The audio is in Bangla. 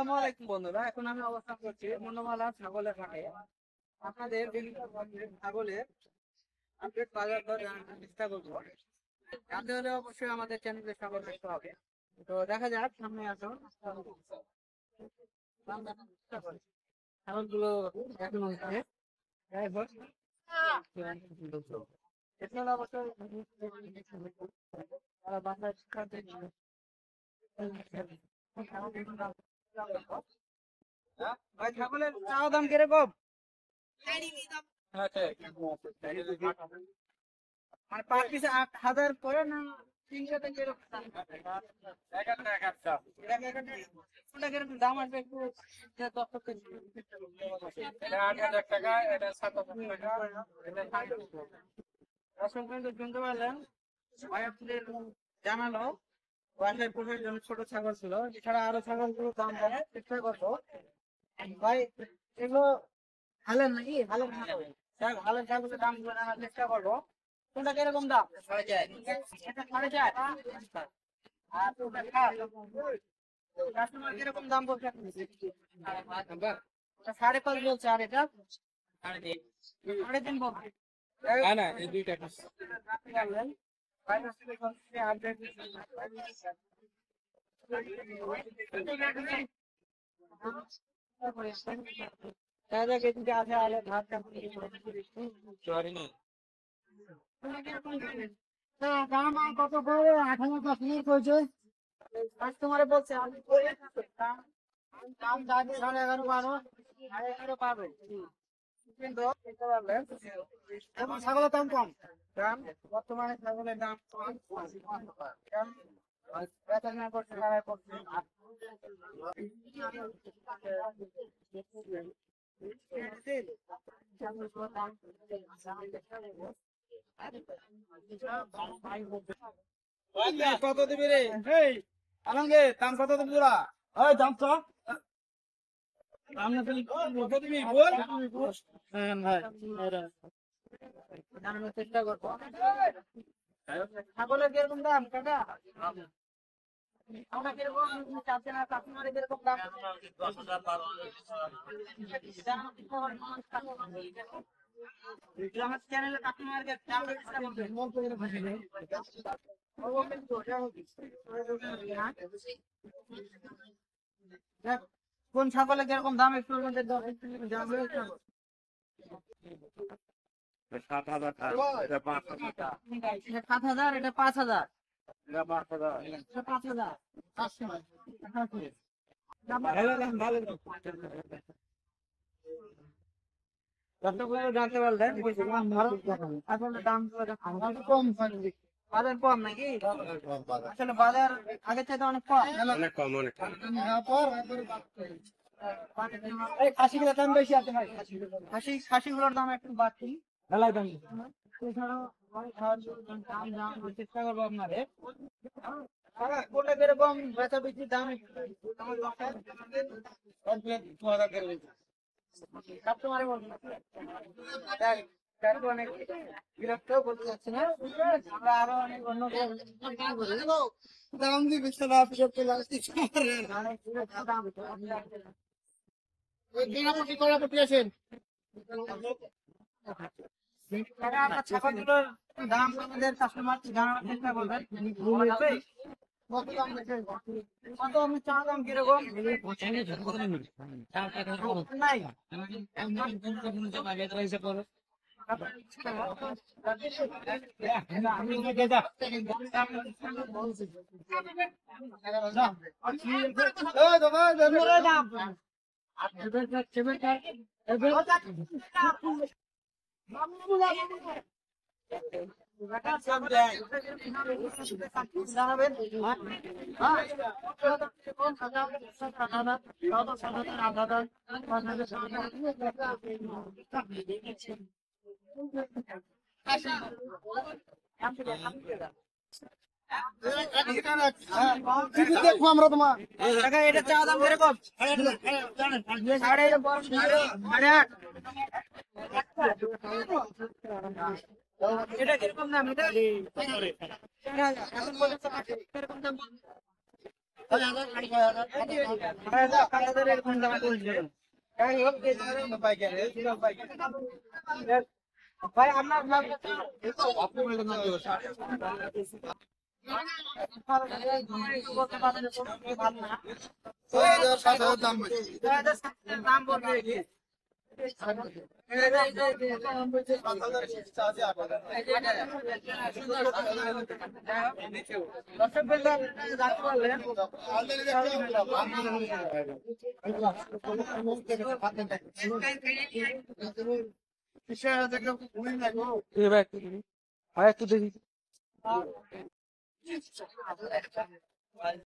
আসসালামু আলাইকুম বন্ধুরা, এখন আমি অবস্থান করছি মনোমালা ছাগলের হাটে। আপনাদের বিভিন্ন ধরনের ছাগলের আপডেট বাজার দর জানার চেষ্টা করবো। জানতে হলে অবশ্যই আমাদের চ্যানেলে সাবস্ক্রাইব করতে হবে। তো দেখা যাক, সামনে আসুন দাম জানার চেষ্টা করি। ছাগলগুলো এখন হচ্ছে এছাড়া অবশ্যই বাসায় শিক্ষা ভাই, ছাগলের চাওয়া দাম কিরকম? মানে পার পিছে 8,000 করে না 300 থেকে এরকম দাম? কোনটা কিরকম দাম আসবে একটু তথ্য দর্শক কিন্তু শুনতে পারলেন, ভাই আপনাদের জানালো বাসায় পোষার জন্য ছোট ছাগল ছিল। এছাড়া আরো ছাগলগুলো দাম জানার চেষ্টা করবো। ভাই এগুলো হালের নাকি হালের ছাগল? হালের ছাগলের দাম গুলো জানার চেষ্টা করবো। কোনটা কিরকম দাম? 4.5। এটা 4.5। আর ওটা 7। কাস্টমার কিরকম দাম বলছে? 5.5 বলছে। আর এটা 3.5 বলছে। না, এই দুইটা আপনি জানলেন আপডেট কত করে? 8,000 করছে কাস্টমারে বলছে। আমি দাম দাবি 11.5 11 পাবে কিন্তু ছাগলের দাম কম। দাম বর্তমানে ছাগলের দাম কম। বেচা করছে তারা করছে। কত দিবি রে? আলমগে দাম কত দিবি তোরা? ওই দাম তো কত দিবি বল। জানানোর চেষ্টা করবো। ছাগলের কিরকম দাম কাকা? আমরা কিরকম চাচ্ছেন আর কাস্টমারের কিরকম দাম? আমার চ্যানেলে কাস্টমারকে দাম কোন ছাগলে কিরকম দাম একটু আমাদের 7,000 এটা 5,000 7,000, এটা 5,000, এটা 5,000। জানতে পারলেন আসলে দাম কম, বাজার কম নাকি? আসলে বাজার আগের চাইতে অনেক কম। অনেক কম, অনেক কম। খাসিগুলোর দাম বেশি আছে ভাই। খাসিগুলোর দাম একটু বাড়তি। এছাড়াও চেষ্টা করবো আপনাদের কোনটা কিরকম বেচা বিক্রির দাম কাস্টমারে বলবেন। অনেক বিরক্ত বলতে যাচ্ছে না, আমরা আরো অনেক অন্য দাম দিবে কড়াপটি আছেন। ছাগলগুলোর দাম আমাদের কাস্টমার জানানোর চেষ্টা করবেন। কত আমি চা দাম কিরকম নাই? দেখবো আমরা তোমার এটা চা দাম কিরকম? 8.5। এটা কিরকম দাম? এটা এখন বলেছে কিরকম দাম? 6,000 এরকম দাম বলছে। যাই হোক, এই ধরনের পাইকারি, ভাই আপনার নাম বলতে পারবেন ভালো না। 6,000 দাম বলছি। 6,000 দাম বলছে কি? দর্শক বন্ধু, জানতে পারলেন একটু দেখি